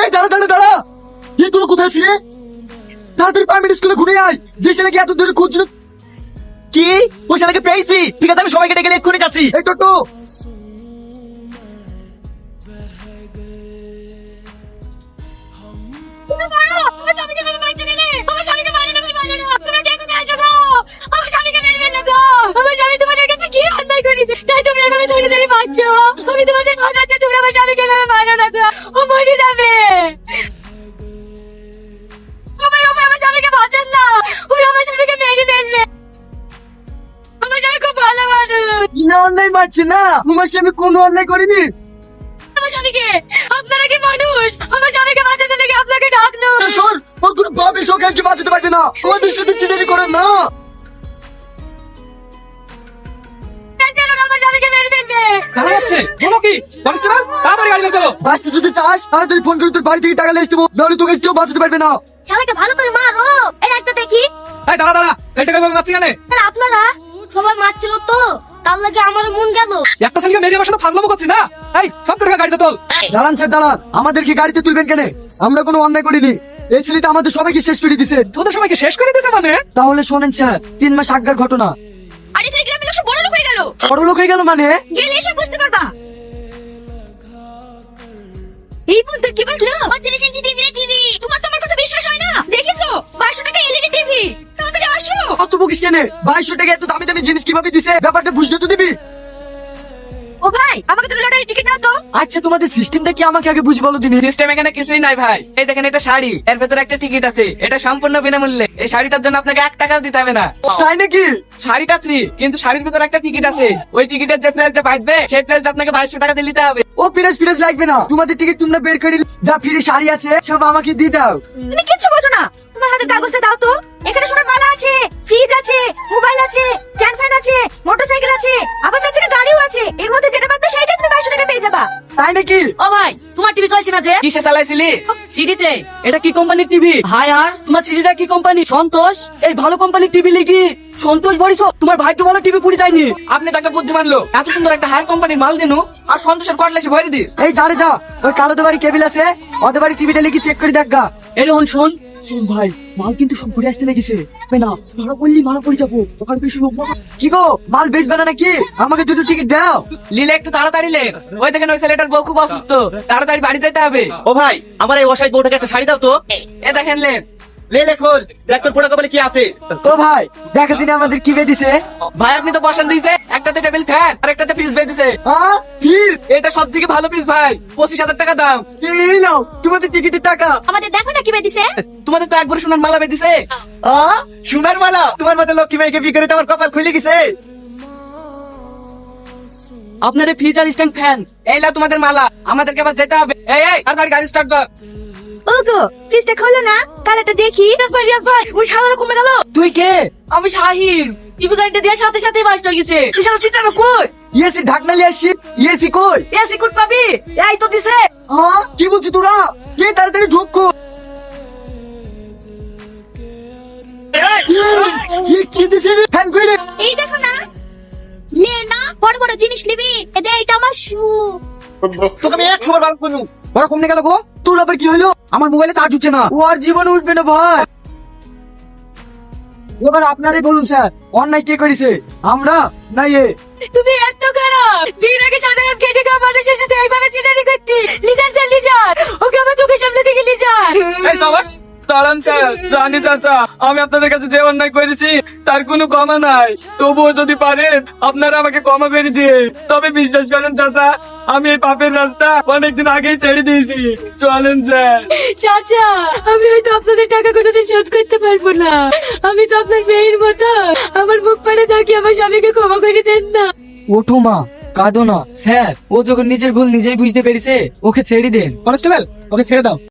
এই দাঁড়া দাঁড়া দাঁড়া, এই তোরা কোথায় ছিলে? তাড়াতাড়ি প্রাইমারি স্কুলে ঘুরে আয়, যে ছেলেকে এত দূরে খুঁজছিল। কি? ওই ছেলেকে পেয়েছি? ঠিক আছে, আমি সবাইকে ডেকে এক্ষুনি যাচ্ছি। এই টোটো, বিনা অন্যায় মারছে না, আমার স্বামী কোনো অন্যায় করিনি। আপনারা কি মানুষ? আমার স্বামীকে বাঁচাতে লেগে আপনাকে ডাকলো। সর, ওর কোনো পাপের শোক আজকে বাঁচাতে পারবে না। আমাদের সাথে চিটারি করেন না। আমার স্বামীকে মেরে ফেলবে। বাঁচতে যদি চাস তাড়াতাড়ি ফোন করে তোর বাড়ি থেকে টাকা লিয়ে আসতে বল, নাহলে তোকে কেউ বাঁচাতে পারবে না। শালাকে ভালো করে মারো। এই একটা দেখি। দাঁড়া এটাকে মারছি কেন? তাহলে আপনারা সবাই মারছিল তো, তার লাগে আমার মন গেল। একটা ছেলেকে মেরে আমার সাথে ফাজলামো করছি না। এই সব টাকা গাড়িতে তোল। দাঁড়ান স্যার দাঁড়ান, আমাদেরকে গাড়িতে তুলবেন কেন? আমরা কোনো অন্যায় করিনি। এই ছেলেটা আমাদের সবাইকে শেষ করে দিছে। তোদের সবাইকে শেষ করে দিয়েছে মানে? তাহলে শোনেন স্যার, 3 মাস আগের ঘটনা। আরে তোর গ্রামের লোক সব বড় লোক হয়ে গেল। বড় লোক হয়ে গেল মানে? গেলে এসে বুঝতে পারবা। এই বন্ধু কি বললো? 32 ইঞ্চি টিভি। তোমার কথা বিশ্বাস হয় না? দেখিছো 2200 টাকা এলইডি টিভি। তাড়াতাড়ি আসো। অত বকিস কেন? 2200 টাকা এত দামি দামি জিনিস কিভাবে দিছে? ব্যাপারটা বুঝতে তো দিবি। ও ভাই, আমাকে তো লটারি টিকিট দাও তো। আচ্ছা, তোমাদের সিস্টেমটা কি আমাকে আগে বুঝি বলো দিনি। সিস্টেম এখানে কিছুই নাই ভাই। এই দেখেন, এটা শাড়ি, এর ভেতরে একটা টিকিট আছে। এটা সম্পূর্ণ বিনামূল্যে। এই শাড়িটার জন্য আপনাকে 1 টাকাও দিতে হবে না। তাই নাকি? শাড়িটা ফ্রি, কিন্তু শাড়ির ভিতরে একটা টিকিট আছে। ওই টিকিটের যে প্রাইসটা বাঁচবে সেই প্রাইসটা আপনাকে 2200 টাকা দিয়ে দিতে হবে। ও ফিরেস লাগবে না, তোমাদের টিকিট তোমরা বের করে যা ফ্রি শাড়ি আছে সব আমাকে দিয়ে দাও। তুমি কিচ্ছু বোঝো না। তোমার হাতে কাগজটা দাও তো। এখানে সোনার মালা আছে, ফ্রিজ আছে, মোবাইল আছে, স্ট্যান্ড ফ্যান আছে, মোটরসাইকেল আছে, আবার চার চাকা গাড়িও আছে। এর মধ্যে যেটা পাবে সেটা তুমি 2200 টাকা পেয়ে যাবা। তাই নাকি? ও ভাই, তোমার টিভি চলছে না যে? কিসে চালাইছিলি? সিডিতে। এটা কি কোম্পানির টিভি? হাই, আর তোমার সিডিটা কি কোম্পানি? সন্তোষ। এই ভালো কোম্পানির টিভি লিখি সন্তোষ বলিস? তোমার ভাই তো ভালো টিভি পুড়ে যায়নি। আপনি তো একটা বুদ্ধিমান লোক, এত সুন্দর একটা হাই কোম্পানির মাল দিনু আর সন্তোষের কটলেসে ভরে দিস। এই যা রে যা, ওই কালোদের বাড়ি কেবিল আছে, ওদের বাড়ি টিভিটা লিখি চেক করে দেখ গা। এই রোহন শোন শোন ভাই, মাল কিন্তু সব ঘুরে আসতে লেগেছে। না ভালো করলি, মারা পড়ে যাবো। ওখানে বেশি লোক না। কি গো, মাল বেচবে না নাকি? আমাকে দুটো টিকিট দাও। লিলে একটু তাড়াতাড়ি লে। ওই দেখেন, ওই ছেলেটার বউ খুব অসুস্থ, তাড়াতাড়ি বাড়ি যেতে হবে। ও ভাই, আমার এই অসাই বউটাকে একটা শাড়ি দাও তো। এ দেখেন লে। লে খোঁজ দেখ তোর পোড়া কপালে কি আছে। ও ভাই, দেখা দিনে আমাদের কি বেদিছে? ভাই আপনি তো পছন্দ দিয়েছে, একটাতে টেবিল ফ্যান আর একটাতে ফ্রিজ বেঁধেছে। হ্যাঁ ফির এটা সব থেকে ভালো পিস ভাই, 25,000 টাকা দাম। এই নাও তোমাদের টিকিটের টাকা। আমাদের দেখো না কি বেদিছে। তোমাদের তো একবার সোনার মালা বেঁধেছে। সোনার মালা? তোমার মতো লক্ষ্মী মেয়েকে বিয়ে করে তো আমার কপাল খুলে গেছে। আপনাদের ফ্রিজ আর স্ট্যান্ড ফ্যান। এই লাও তোমাদের মালা, আমাদেরকে আবার যেতে হবে। এই তাড়াতাড়ি গাড়ি স্টার্ট কর। ওগো, প্লিজটা খোলো না, কালারটা দেখি। রিয়াজ ভাই, ওই শালারা কমে গেল। তুই কে? আমি শাহিন। টিভি গাড়িটা দেওয়ার সাথে সাথে বাস্ট হয়ে গেছে। সে শালা চিন্তা কই? ইয়েসি ঢাকনা লিয়ে আসছি। ইয়েসি কই? এসি কোড পাবি? এই তো দিছে। কি বলছিস তোরা? কে তাড়াতাড়ি ঢুকো। কি দিছে রে? ফ্যান কই রে? এই দেখো না, নে না, বড় বড় জিনিস নিবি। এটা আমার শু। তোকে আমি 100 বার বারণ করলু। বড় কমনে গেল গো? তোর আবার কি হলো? আমার মোবাইলে চার্জ হচ্ছে না। ও আর জীবনে উঠবে না ভাই। এবার আপনারাই বলুন স্যার, অন্যায় কে করেছে, আমরা না এ? তুমি এত খারাপ। বিয়ের আগে সাধারণ খেটে খাওয়া মানুষের সাথে এইভাবে চিটারি করতি। লিজান স্যার, লিজান, ওকে আমার চোখের সামনে থেকে লিজান। এই সবার দাঁড়ান স্যার। জানি চাচা, আমি আপনাদের কাছে যে অন্যায় করেছি তার কোনো ক্ষমা নাই। তবুও যদি পারেন আপনারা আমাকে ক্ষমা করে দিয়ে। তবে বিশ্বাস করেন চাচা, আমি এই পাপের রাস্তা অনেকদিন আগেই ছেড়ে দিয়েছি। চলেন স্যার। চাচা, আমি হয়তো আপনাদের টাকা কোনোদিন শোধ করতে পারবো না। আমি তো আপনার মেয়ের মতো। আমার মুখ পাড়ে থাকি, আমার স্বামীকে ক্ষমা করে দেন না। ওঠো মা, কাঁদো না। স্যার, ও যখন নিজের ভুল নিজেই বুঝতে পেরেছে, ওকে ছেড়ে দেন। কনস্টেবল, ওকে ছেড়ে দাও।